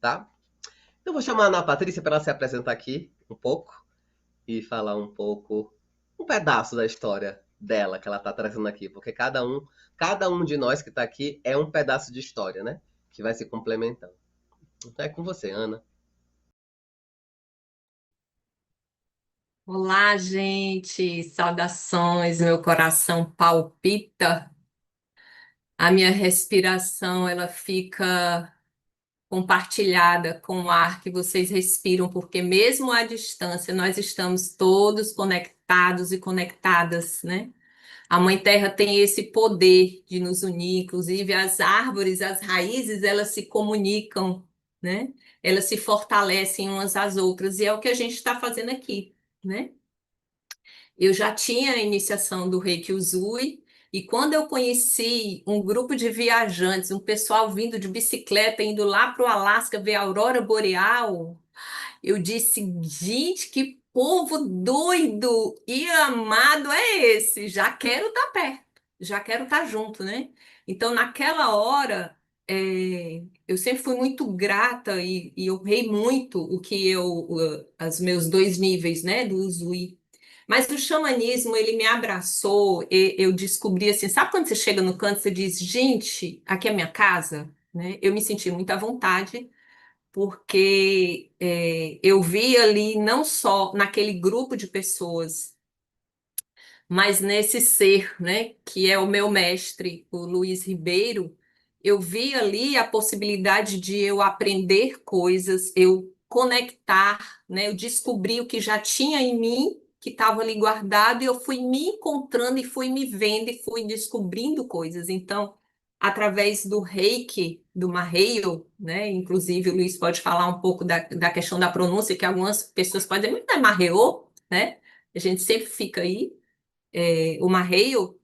tá? Eu vou chamar a Ana Patrícia para ela se apresentar aqui um pouco e falar um pouco, um pedaço da história dela que ela está trazendo aqui, porque cada um de nós que está aqui é um pedaço de história, né? Que vai se complementando. Então é com você, Ana. Olá, gente, saudações, meu coração palpita, a minha respiração ela fica compartilhada com o ar que vocês respiram, porque mesmo à distância nós estamos todos conectados e conectadas, né? A Mãe Terra tem esse poder de nos unir, inclusive as árvores, as raízes, elas se comunicam, né? Elas se fortalecem umas às outras, e é o que a gente está fazendo aqui, né? Eu já tinha a iniciação do Reiki Usui, e quando eu conheci um grupo de viajantes, um pessoal vindo de bicicleta, indo lá para o Alasca ver a aurora boreal, eu disse, gente, que povo doido e amado é esse? Já quero estar perto, já quero estar junto, né? Então, naquela hora, eu sempre fui muito grata e eu rei muito os meus dois níveis, né, do Usui. Mas o xamanismo, ele me abraçou, e eu descobri assim, sabe quando você chega no canto e você diz, gente, aqui é minha casa? Né? Eu me senti muito à vontade, porque eu vi ali não só naquele grupo de pessoas, mas nesse ser, né, que é o meu mestre, o Luiz Ribeiro, eu vi ali a possibilidade de eu aprender coisas, eu conectar, né, eu descobri o que já tinha em mim, que estava ali guardado, e eu fui me encontrando e fui me vendo e fui descobrindo coisas. Então, através do Reiki, do Marreio, né, inclusive o Luiz pode falar um pouco da questão da pronúncia, que algumas pessoas podem dizer, mas não é Marreio, né? A gente sempre fica aí o Marreio,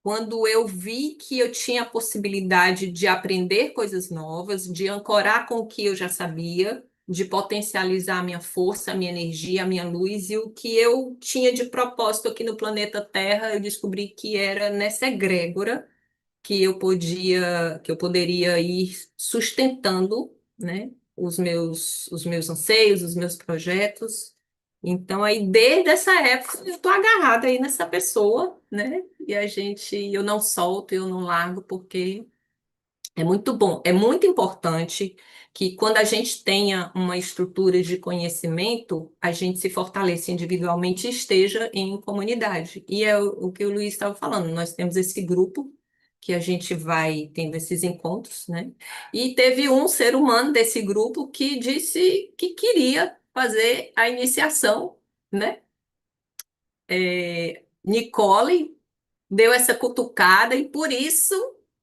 quando eu vi que eu tinha a possibilidade de aprender coisas novas, de ancorar com o que eu já sabia, de potencializar a minha força, a minha energia, a minha luz e o que eu tinha de propósito aqui no planeta Terra, eu descobri que era nessa egrégora que eu poderia ir sustentando, né, os meus anseios, os meus projetos. Então, aí, desde essa época, eu estou agarrada aí nessa pessoa, né? E eu não solto, eu não largo, porque é muito bom, é muito importante que quando a gente tenha uma estrutura de conhecimento, a gente se fortaleça individualmente e esteja em comunidade. E é o que o Luiz estava falando, nós temos esse grupo que a gente vai tendo esses encontros, né? E teve um ser humano desse grupo que disse que queria fazer a iniciação, né? Nicole deu essa cutucada e por isso,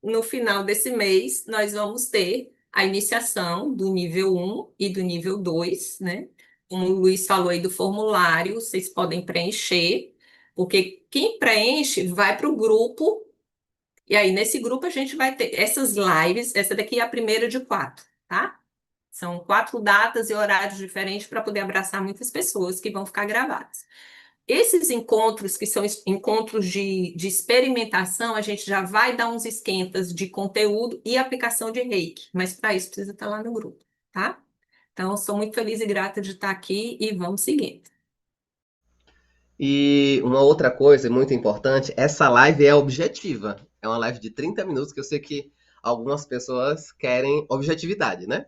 no final desse mês, nós vamos ter a iniciação do nível um e do nível 2, né? Como o Luiz falou aí do formulário, vocês podem preencher, porque quem preenche vai para o grupo, e aí nesse grupo a gente vai ter essas lives, essa daqui é a primeira de quatro, tá? São 4 datas e horários diferentes para poder abraçar muitas pessoas que vão ficar gravadas. Esses encontros, que são encontros de experimentação, a gente já vai dar uns esquentas de conteúdo e aplicação de reiki, mas para isso precisa estar lá no grupo, tá? Então, sou muito feliz e grata de estar aqui e vamos seguindo. E uma outra coisa muito importante, essa live é objetiva. É uma live de 30 minutos que eu sei que algumas pessoas querem objetividade, né?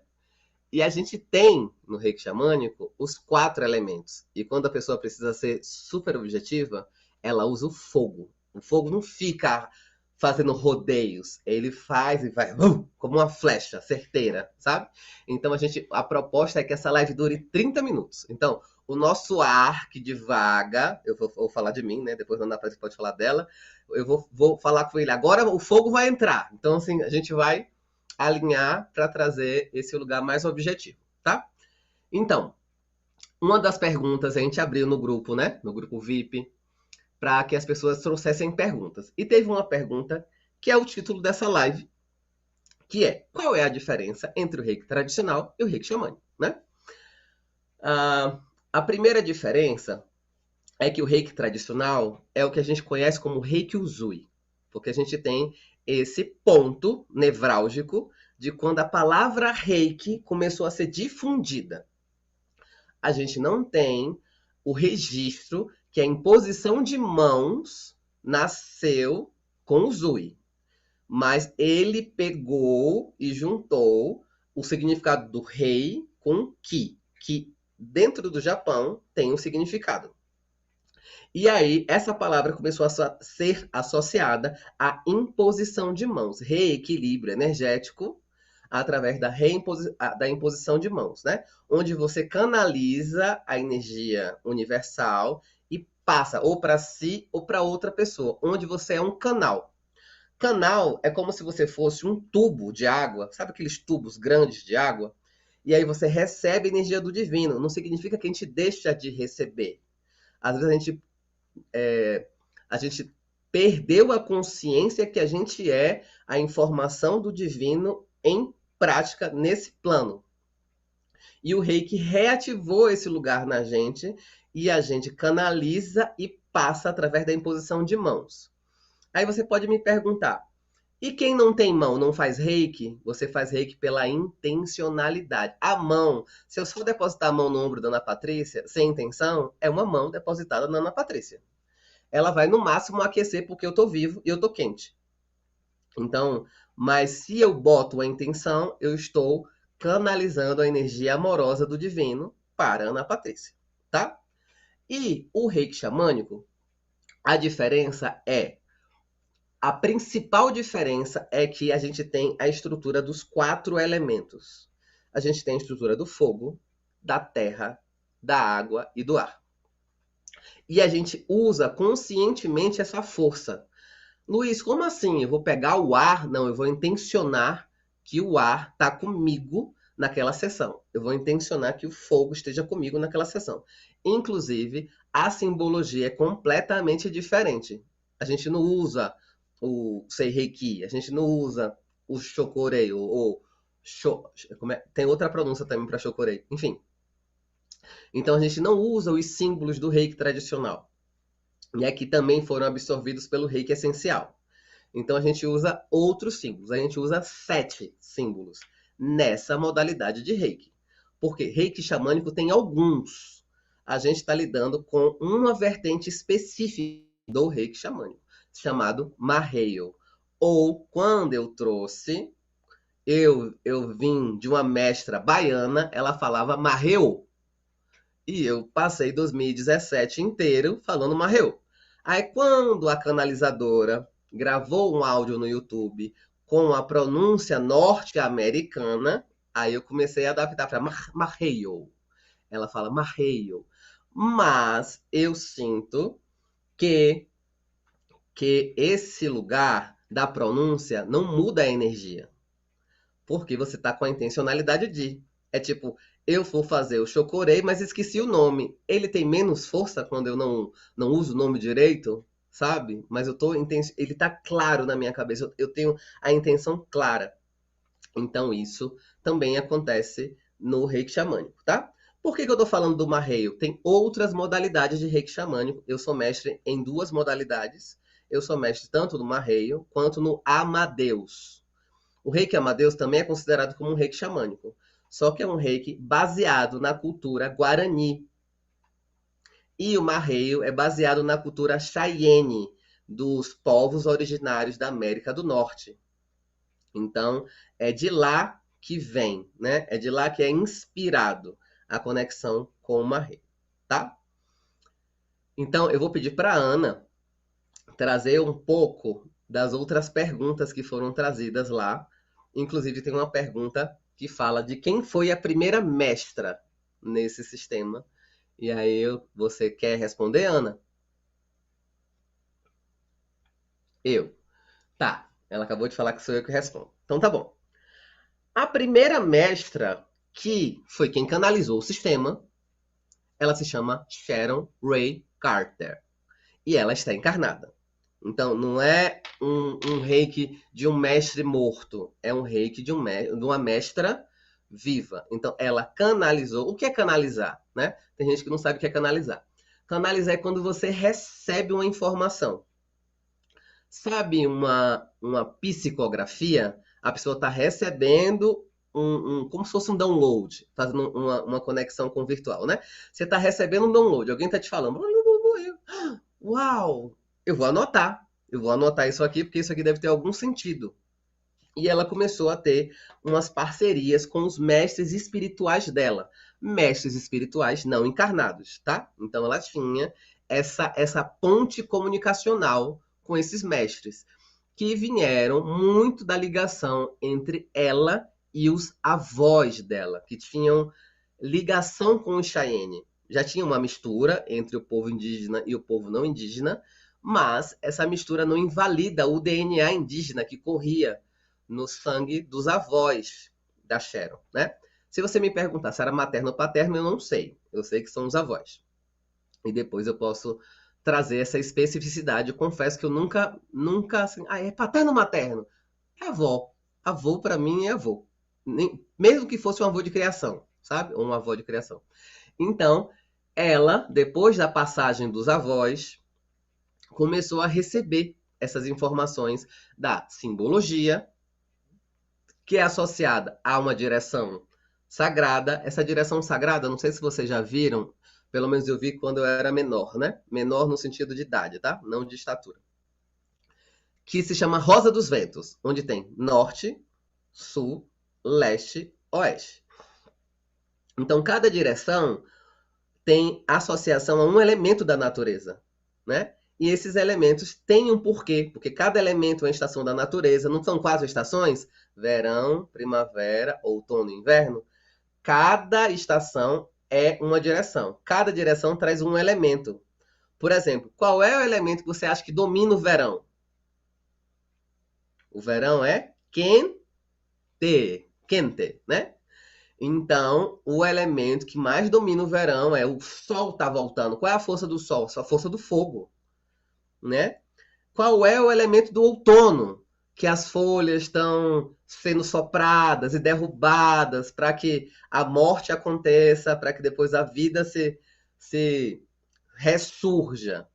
E a gente tem no Reiki Xamânico os 4 elementos. E quando a pessoa precisa ser super objetiva, ela usa o fogo. O fogo não fica fazendo rodeios, ele faz e vai como uma flecha certeira, sabe? Então a proposta é que essa live dure 30 minutos. Então, o nosso ar que divaga, eu vou falar de mim, né? Depois a Ana Paula pode falar dela. Eu vou falar com ele. Agora o fogo vai entrar. Então, assim, a gente vai alinhar para trazer esse lugar mais objetivo, tá? Então, uma das perguntas a gente abriu no grupo, né? No grupo VIP, para que as pessoas trouxessem perguntas. E teve uma pergunta que é o título dessa live, que é: qual é a diferença entre o reiki tradicional e o reiki xamânico, né? A primeira diferença é que o reiki tradicional é o que a gente conhece como reiki usui, porque a gente tem esse ponto nevrálgico de quando a palavra reiki começou a ser difundida. A gente não tem o registro que a imposição de mãos nasceu com o Zui, mas ele pegou e juntou o significado do rei com ki, que dentro do Japão tem um significado. E aí, essa palavra começou a ser associada à imposição de mãos, reequilíbrio energético, através da imposição de mãos, né? Onde você canaliza a energia universal e passa ou para si ou para outra pessoa, onde você é um canal. Canal é como se você fosse um tubo de água, sabe aqueles tubos grandes de água? E aí você recebe energia do divino. Não significa que a gente deixa de receber. Às vezes a gente perdeu a consciência que a gente é a informação do divino em prática nesse plano. E o Reiki reativou esse lugar na gente e a gente canaliza e passa através da imposição de mãos. Aí você pode me perguntar, e quem não tem mão, não faz reiki? Você faz reiki pela intencionalidade. A mão, se eu só depositar a mão no ombro da Ana Patrícia, sem intenção, é uma mão depositada na Ana Patrícia. Ela vai no máximo aquecer porque eu tô vivo e eu tô quente. Então, mas se eu boto a intenção, eu estou canalizando a energia amorosa do divino para a Ana Patrícia, tá? E o reiki xamânico, a diferença é a principal diferença é que a gente tem a estrutura dos 4 elementos. A gente tem a estrutura do fogo, da terra, da água e do ar. E a gente usa conscientemente essa força. Luiz, como assim? Eu vou pegar o ar? Não, eu vou intencionar que o ar está comigo naquela sessão. Eu vou intencionar que o fogo esteja comigo naquela sessão. Inclusive, a simbologia é completamente diferente. A gente não usa o Seireiki, a gente não usa o Shokorei, tem outra pronúncia também para Shokorei, enfim. Então a gente não usa os símbolos do Reiki tradicional, né, que também foram absorvidos pelo Reiki essencial. Então a gente usa outros símbolos, a gente usa 7 símbolos nessa modalidade de Reiki. Porque Reiki xamânico tem alguns. A gente está lidando com uma vertente específica do Reiki xamânico, chamado Marreio. Ou, quando eu trouxe, eu vim de uma mestra baiana, ela falava Marreu. E eu passei 2017 inteiro falando Marreu. Aí, quando a canalizadora gravou um áudio no YouTube com a pronúncia norte-americana, aí eu comecei a adaptar para Marreio. Ela fala Marreio. Mas eu sinto que esse lugar da pronúncia não muda a energia. Porque você tá com a intencionalidade de. É tipo, eu vou fazer o chocorei, mas esqueci o nome. Ele tem menos força quando eu não uso o nome direito, sabe? Mas ele tá claro na minha cabeça. Eu tenho a intenção clara. Então isso também acontece no reiki xamânico, tá? Por que eu tô falando do marreio? Tem outras modalidades de reiki xamânico. Eu sou mestre em 2 modalidades. Eu sou mestre tanto no marreio quanto no Amadeus. O reiki Amadeus também é considerado como um reiki xamânico. Só que é um reiki baseado na cultura guarani. E o marreio é baseado na cultura Cheyenne, dos povos originários da América do Norte. Então, é de lá que vem, né? É de lá que é inspirado a conexão com o marreio, tá? Então, eu vou pedir para a Ana trazer um pouco das outras perguntas que foram trazidas lá. Inclusive, tem uma pergunta que fala de quem foi a primeira mestra nesse sistema. E aí, você quer responder, Ana? Eu. Tá. Ela acabou de falar que sou eu que respondo. Então tá bom. A primeira mestra, que foi quem canalizou o sistema, ela se chama Sharon Ray Carter. E ela está encarnada. Então, não é um reiki de um mestre morto. É um reiki de uma mestra viva. Então, ela canalizou. O que é canalizar? Né? Tem gente que não sabe o que é canalizar. Canalizar é quando você recebe uma informação. Sabe uma psicografia? A pessoa está recebendo como se fosse um download, fazendo uma conexão com o virtual, né? Você está recebendo um download, alguém está te falando, uau, eu vou anotar. Eu vou anotar isso aqui porque isso aqui deve ter algum sentido. E ela começou a ter umas parcerias com os mestres espirituais dela. Mestres espirituais não encarnados, tá? Então ela tinha essa ponte comunicacional com esses mestres, que vieram muito da ligação entre ela e os avós dela, que tinham ligação com o Cheyenne. Já tinha uma mistura entre o povo indígena e o povo não indígena, mas essa mistura não invalida o DNA indígena que corria no sangue dos avós da Sharon, né? Se você me perguntar se era materno ou paterno, eu não sei. Eu sei que são os avós. E depois eu posso trazer essa especificidade. Eu confesso que eu nunca assim, é paterno ou materno? É avó. Avô para mim é avô. Mesmo que fosse um avô de criação, sabe? Ou uma avó de criação. Então, ela, depois da passagem dos avós, começou a receber essas informações da simbologia, que é associada a uma direção sagrada. Essa direção sagrada, não sei se vocês já viram, pelo menos eu vi quando eu era menor, né? Menor no sentido de idade, tá? Não de estatura. Que se chama Rosa dos Ventos, onde tem norte, sul, leste, oeste. Então, cada direção tem associação a um elemento da natureza, né? E esses elementos têm um porquê, porque cada elemento é uma estação da natureza, não são quatro estações? Verão, primavera, outono e inverno. Cada estação é uma direção. Cada direção traz um elemento. Por exemplo, qual é o elemento que você acha que domina o verão? O verão é quente, né? Então, o elemento que mais domina o verão é o sol tá voltando. Qual é a força do sol? A força do fogo, né? Qual é o elemento do outono? Que as folhas estão sendo sopradas e derrubadas para que a morte aconteça, para que depois a vida se ressurja.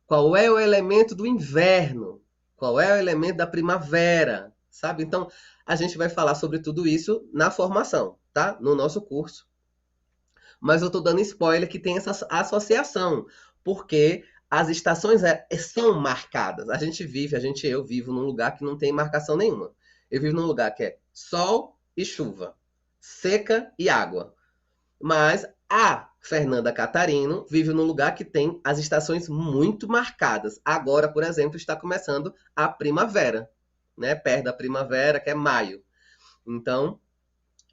Qual é o elemento do inverno? Qual é o elemento da primavera? Sabe? Então, a gente vai falar sobre tudo isso na formação, tá? No nosso curso. Mas eu estou dando spoiler que tem essa associação, porque as estações são marcadas. Eu vivo num lugar que não tem marcação nenhuma. Eu vivo num lugar que é sol e chuva, seca e água. Mas a Fernanda Catarino vive num lugar que tem as estações muito marcadas. Agora, por exemplo, está começando a primavera, né? Perto da primavera, que é maio. Então,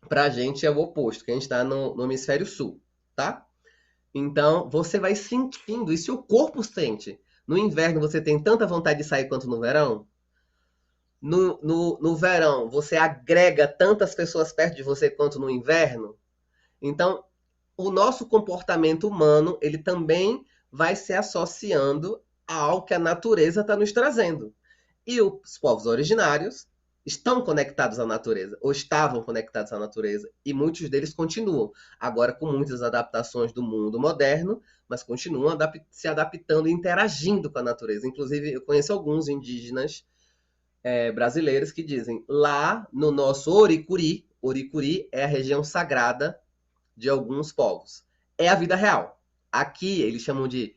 para a gente é o oposto, que a gente está no hemisfério sul, tá? Então, você vai sentindo, e se o corpo sente. No inverno você tem tanta vontade de sair quanto no verão? No verão você agrega tantas pessoas perto de você quanto no inverno? Então, o nosso comportamento humano, ele também vai se associando ao que a natureza está nos trazendo. E os povos originários estão conectados à natureza, ou estavam conectados à natureza, e muitos deles continuam, agora com muitas adaptações do mundo moderno, mas continuam se adaptando e interagindo com a natureza. Inclusive, eu conheço alguns indígenas brasileiros que dizem, lá no nosso Oricuri, Oricuri é a região sagrada de alguns povos. É a vida real. Aqui eles chamam de.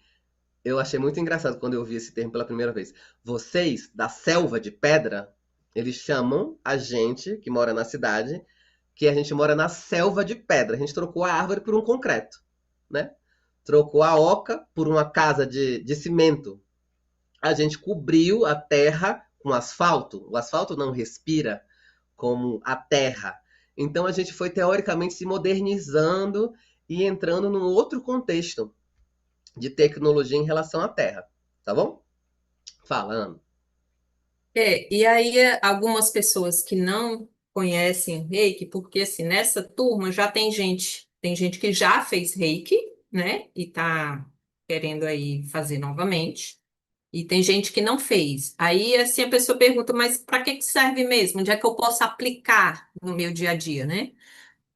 Eu achei muito engraçado quando eu ouvi esse termo pela primeira vez. Vocês, da selva de pedra, eles chamam a gente que mora na cidade, que a gente mora na selva de pedra. A gente trocou a árvore por um concreto, né? Trocou a oca por uma casa de cimento. A gente cobriu a terra com asfalto. O asfalto não respira como a terra. Então a gente foi teoricamente se modernizando e entrando num outro contexto de tecnologia em relação à Terra, tá bom? Falando. E aí algumas pessoas que não conhecem reiki, porque assim, nessa turma já tem gente que já fez reiki, né? E tá querendo aí fazer novamente. E tem gente que não fez. Aí assim a pessoa pergunta, mas para que que serve mesmo? Onde é que eu posso aplicar no meu dia a dia, né?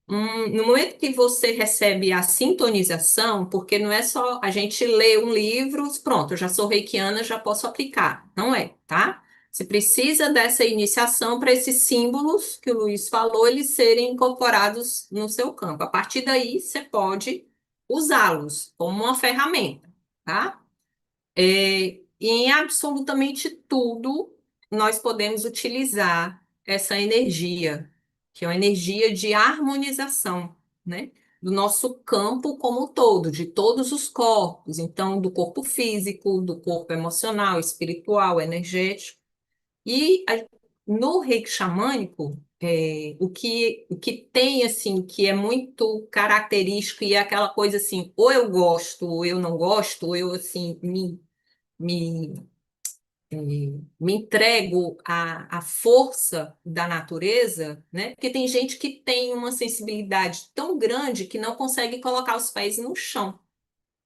No momento que você recebe a sintonização, porque não é só a gente ler um livro, pronto, eu já sou reikiana, já posso aplicar. Não é, tá? Você precisa dessa iniciação para esses símbolos que o Luiz falou, eles serem incorporados no seu campo. A partir daí, você pode usá-los como uma ferramenta, tá? E em absolutamente tudo, nós podemos utilizar essa energia, que é uma energia de harmonização, né? Do nosso campo como um todo, de todos os corpos. Então, do corpo físico, do corpo emocional, espiritual, energético. No reiki xamânico, o que tem, assim, que é muito característico e é aquela coisa assim, ou eu gosto, ou eu não gosto, ou eu, assim, me, me entrego à força da natureza, né? Porque tem gente que tem uma sensibilidade tão grande que não consegue colocar os pés no chão,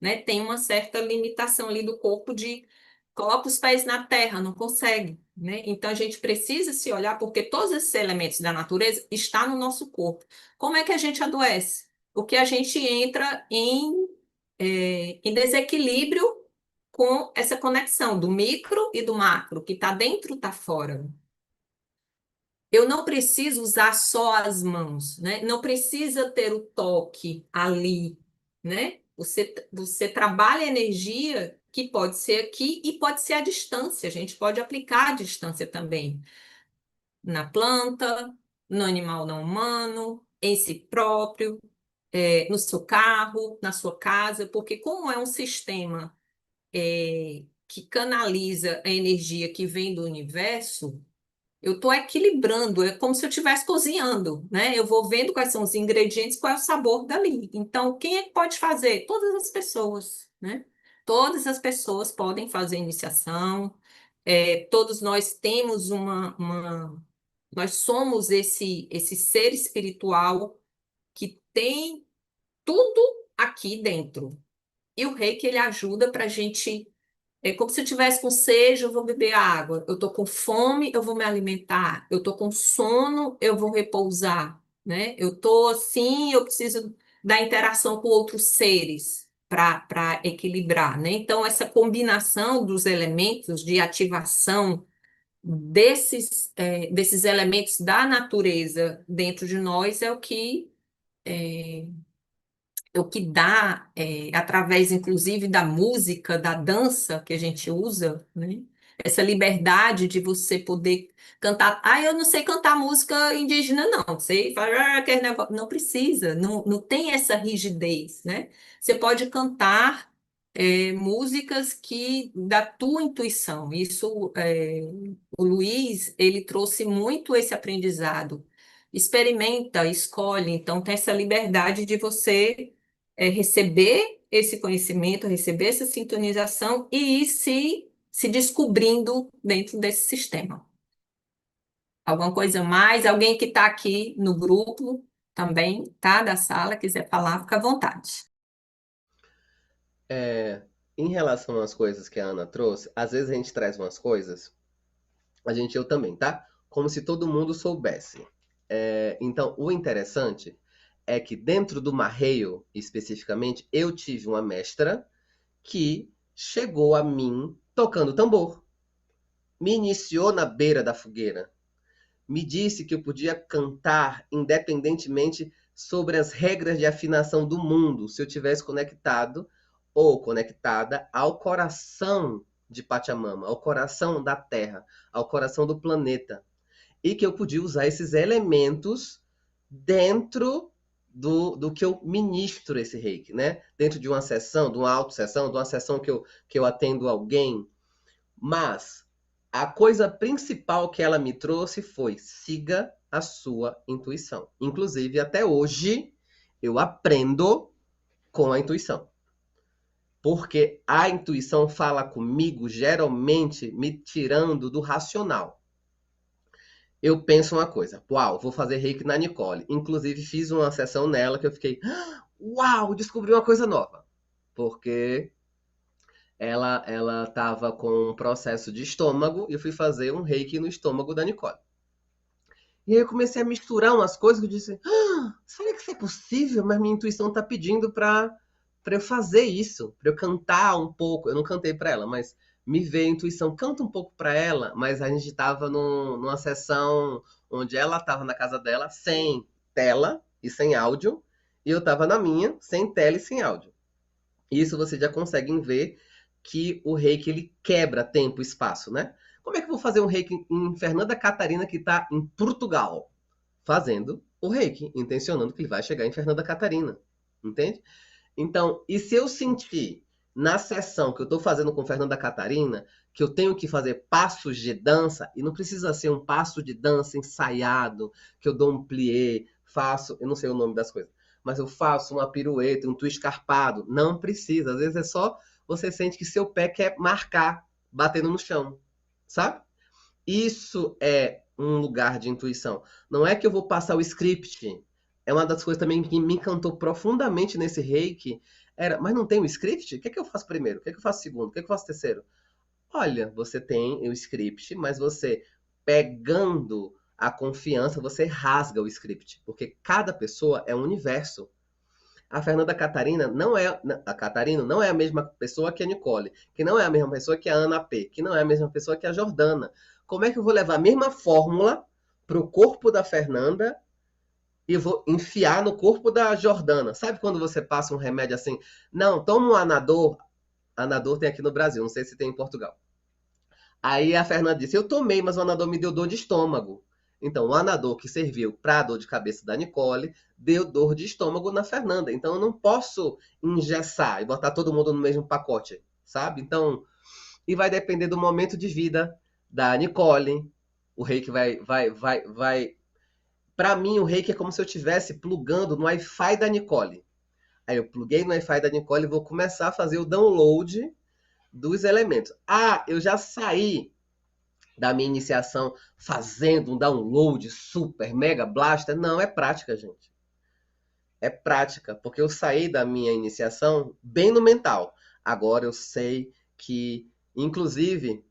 né? Tem uma certa limitação ali do corpo de coloca os pés na terra, não consegue, né? Então a gente precisa se olhar porque todos esses elementos da natureza estão no nosso corpo. Como é que a gente adoece? Porque a gente entra em desequilíbrio com essa conexão do micro e do macro, que está dentro, está fora. Eu não preciso usar só as mãos, né? Não precisa ter o toque ali, né? Você trabalha energia que pode ser aqui e pode ser à distância. A gente pode aplicar à distância também. Na planta, no animal não humano, em si próprio, no seu carro, na sua casa, porque como é um sistema que canaliza a energia que vem do universo, eu estou equilibrando, é como se eu estivesse cozinhando, né? Eu vou vendo quais são os ingredientes, qual é o sabor dali. Então, quem é que pode fazer? Todas as pessoas, né? Todas as pessoas podem fazer iniciação, todos nós temos nós somos esse ser espiritual que tem tudo aqui dentro. E o reiki, ele ajuda para a gente é como se eu tivesse com sede, eu vou beber água. Eu estou com fome, eu vou me alimentar. Eu estou com sono, eu vou repousar, né? Eu estou assim, eu preciso da interação com outros seres para equilibrar, né? Então, essa combinação dos elementos de ativação desses elementos da natureza dentro de nós é o que dá, através, inclusive, da música, da dança que a gente usa, né? Essa liberdade de você poder cantar. Ah, eu não sei cantar música indígena, não. Sei, aquele negócio. Não precisa, não tem essa rigidez, né? Você pode cantar músicas que da tua intuição. Isso, o Luiz, ele trouxe muito esse aprendizado. Experimenta, escolhe. Então, tem essa liberdade de você receber esse conhecimento, receber essa sintonização e ir se descobrindo dentro desse sistema. Alguma coisa mais? Alguém que está aqui no grupo também, tá? Da sala, quiser falar, fica à vontade. É, em relação às coisas que a Ana trouxe, às vezes a gente traz umas coisas, eu também, tá? Como se todo mundo soubesse. Então, o interessante é que dentro do marreio, especificamente, eu tive uma mestra que chegou a mim tocando tambor. Me iniciou na beira da fogueira. Me disse que eu podia cantar independentemente sobre as regras de afinação do mundo, se eu tivesse conectado ou conectada ao coração de Pachamama, ao coração da Terra, ao coração do planeta. E que eu podia usar esses elementos dentro do que eu ministro esse reiki, né? Dentro de uma sessão, de uma autossessão, de uma sessão que eu atendo alguém. Mas a coisa principal que ela me trouxe foi: siga a sua intuição. Inclusive, até hoje, eu aprendo com a intuição. Porque a intuição fala comigo, geralmente, me tirando do racional. Eu penso uma coisa: uau, vou fazer reiki na Nicole. Inclusive, fiz uma sessão nela que eu fiquei: uau, descobri uma coisa nova. Porque ela estava com um processo de estômago e eu fui fazer um reiki no estômago da Nicole. E aí eu comecei a misturar umas coisas que eu disse: será que isso é possível? Mas minha intuição está pedindo para eu fazer isso, para eu cantar um pouco. Eu não cantei para ela, mas me veio a intuição, canta um pouco para ela, mas a gente estava numa sessão onde ela estava na casa dela sem tela e sem áudio, e eu estava na minha, sem tela e sem áudio. Isso vocês já conseguem ver que o reiki ele quebra tempo e espaço, né? Como é que eu vou fazer um reiki em Fernanda Catarina que está em Portugal? Fazendo o reiki, intencionando que ele vai chegar em Fernanda Catarina, entende? Então, e se eu sentir na sessão que eu estou fazendo com Fernanda Catarina que eu tenho que fazer passos de dança, e não precisa ser um passo de dança ensaiado, que eu dou um plié, faço, eu não sei o nome das coisas, mas eu faço uma pirueta, um twist carpado. Não precisa, às vezes é só você sente que seu pé quer marcar, batendo no chão, sabe? Isso é um lugar de intuição. Não é que eu vou passar o script. É uma das coisas também que me encantou profundamente nesse reiki. Era, mas não tem o script? O que é que eu faço primeiro? O que é que eu faço segundo? O que é que eu faço terceiro? Olha, você tem o script, mas você pegando a confiança, você rasga o script. Porque cada pessoa é um universo. A Fernanda Catarina não é a Catarina não é a mesma pessoa que a Nicole, que não é a mesma pessoa que a Ana P, que não é a mesma pessoa que a Jordana. Como é que eu vou levar a mesma fórmula para o corpo da Fernanda e vou enfiar no corpo da Jordana? Sabe quando você passa um remédio assim? Não, toma um Anador. Anador tem aqui no Brasil, não sei se tem em Portugal. Aí a Fernanda disse: eu tomei, mas o Anador me deu dor de estômago. Então, o Anador que serviu para a dor de cabeça da Nicole deu dor de estômago na Fernanda. Então, eu não posso engessar e botar todo mundo no mesmo pacote, sabe? Então, e vai depender do momento de vida da Nicole. O reiki vai. Para mim, o reiki é como se eu estivesse plugando no Wi-Fi da Nicole. Aí eu pluguei no Wi-Fi da Nicole e vou começar a fazer o download dos elementos. Ah, eu já saí da minha iniciação fazendo um download super mega blaster. Não, é prática, gente. É prática, porque eu saí da minha iniciação bem no mental. Agora eu sei que, inclusive,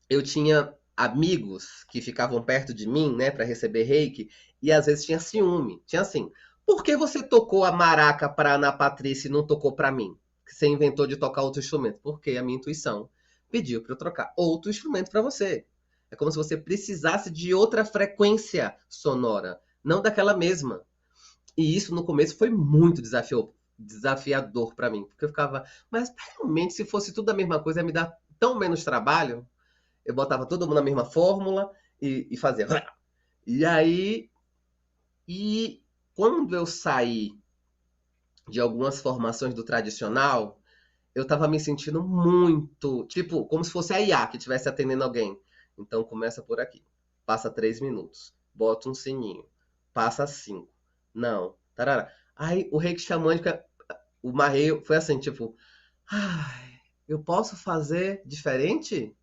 eu tinha amigos que ficavam perto de mim, né, para receber reiki, e às vezes tinha ciúme. Tinha assim: por que você tocou a maraca para Ana Patrícia e não tocou para mim? Que você inventou de tocar outro instrumento? Porque a minha intuição pediu para eu trocar outro instrumento para você. É como se você precisasse de outra frequência sonora, não daquela mesma. E isso no começo foi muito desafiador para mim, porque eu ficava, mas realmente se fosse tudo a mesma coisa, ia me dar tão menos trabalho. Eu botava todo mundo na mesma fórmula e fazia. E aí, e quando eu saí de algumas formações do tradicional, eu tava me sentindo muito, tipo, como se fosse a IA que estivesse atendendo alguém. Então começa por aqui. Passa 3 minutos. Bota um sininho. Passa 5. Não. Tarara. Aí o reiki xamânico, o marreio foi assim, tipo, ai, eu posso fazer diferente?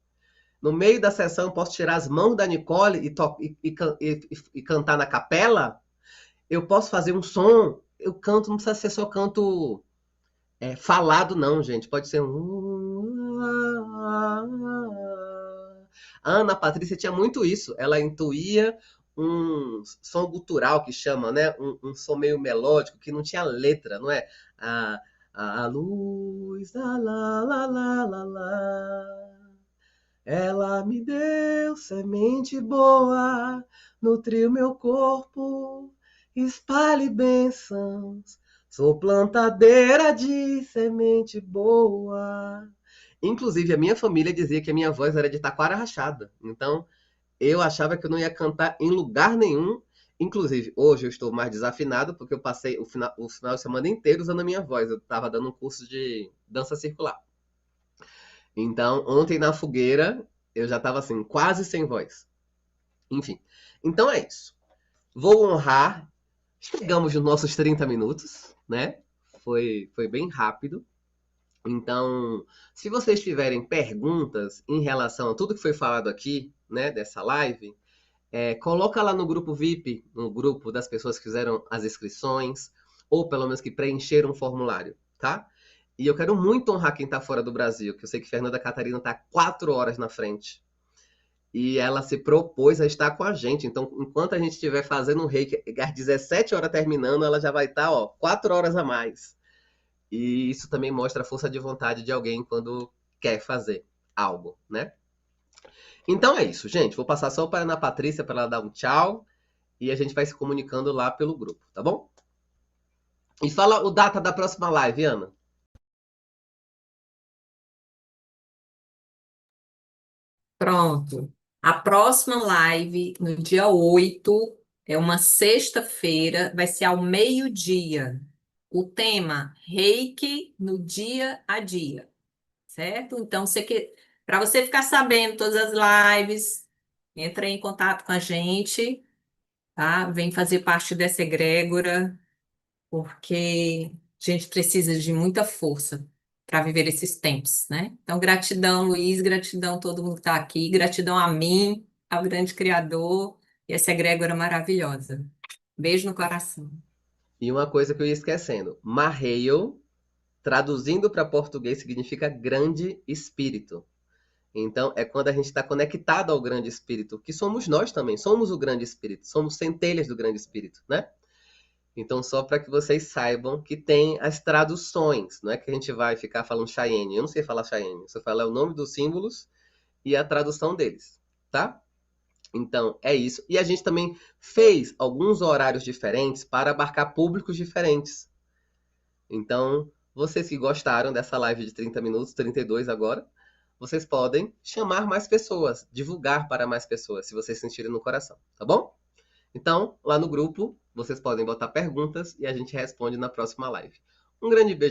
No meio da sessão, eu posso tirar as mãos da Nicole e cantar na capela? Eu posso fazer um som? Eu canto, não precisa ser só canto falado, não, gente. Pode ser um. A Ana Patrícia tinha muito isso. Ela intuía um som gutural que chama, né? Um som meio melódico que não tinha letra, não é? A, a luz, lá. Ela me deu semente boa, nutriu meu corpo, espalhe bênçãos. Sou plantadeira de semente boa. Inclusive, a minha família dizia que a minha voz era de taquara rachada. Então, eu achava que eu não ia cantar em lugar nenhum. Inclusive, hoje eu estou mais desafinado, porque eu passei o final de semana inteiro usando a minha voz. Eu estava dando um curso de dança circular. Então, ontem na fogueira, eu já estava assim, quase sem voz. Enfim. Então é isso. Vou honrar. Chegamos nos nossos 30 minutos, né? Foi bem rápido. Então, se vocês tiverem perguntas em relação a tudo que foi falado aqui, né, dessa live, coloca lá no grupo VIP, no grupo das pessoas que fizeram as inscrições, ou pelo menos que preencheram um formulário, tá? E eu quero muito honrar quem está fora do Brasil, que eu sei que Fernanda Catarina está 4 horas na frente. E ela se propôs a estar com a gente. Então, enquanto a gente estiver fazendo um reiki, às 17 horas terminando, ela já vai estar, 4 horas a mais. E isso também mostra a força de vontade de alguém quando quer fazer. algo, né? Então é isso, gente. Vou passar só para a Ana Patrícia para ela dar um tchau e a gente vai se comunicando lá pelo grupo, tá bom? E fala o data da próxima live, Ana. Pronto. A próxima live, no dia 8, é uma sexta-feira, vai ser ao meio-dia. O tema, Reiki no dia a dia, certo? Então, para você ficar sabendo todas as lives, entra em contato com a gente, tá? Vem fazer parte dessa egrégora, porque a gente precisa de muita força para viver esses tempos, né? Então, gratidão, Luiz, gratidão a todo mundo que está aqui, gratidão a mim, ao grande Criador e essa egrégora maravilhosa. Beijo no coração. E uma coisa que eu ia esquecendo. Marreio, traduzindo para português, significa grande espírito. Então, é quando a gente está conectado ao grande espírito, que somos nós também, somos o grande espírito, somos centelhas do grande espírito, né? Então, só para que vocês saibam que tem as traduções, não é que a gente vai ficar falando Cheyenne. Eu não sei falar Cheyenne, só falo o nome dos símbolos e a tradução deles, tá? Então, é isso. E a gente também fez alguns horários diferentes para abarcar públicos diferentes. Então, vocês que gostaram dessa live de 30 minutos, 32 agora, vocês podem chamar mais pessoas, divulgar para mais pessoas, se vocês sentirem no coração, tá bom? Então, lá no grupo, vocês podem botar perguntas e a gente responde na próxima live. Um grande beijo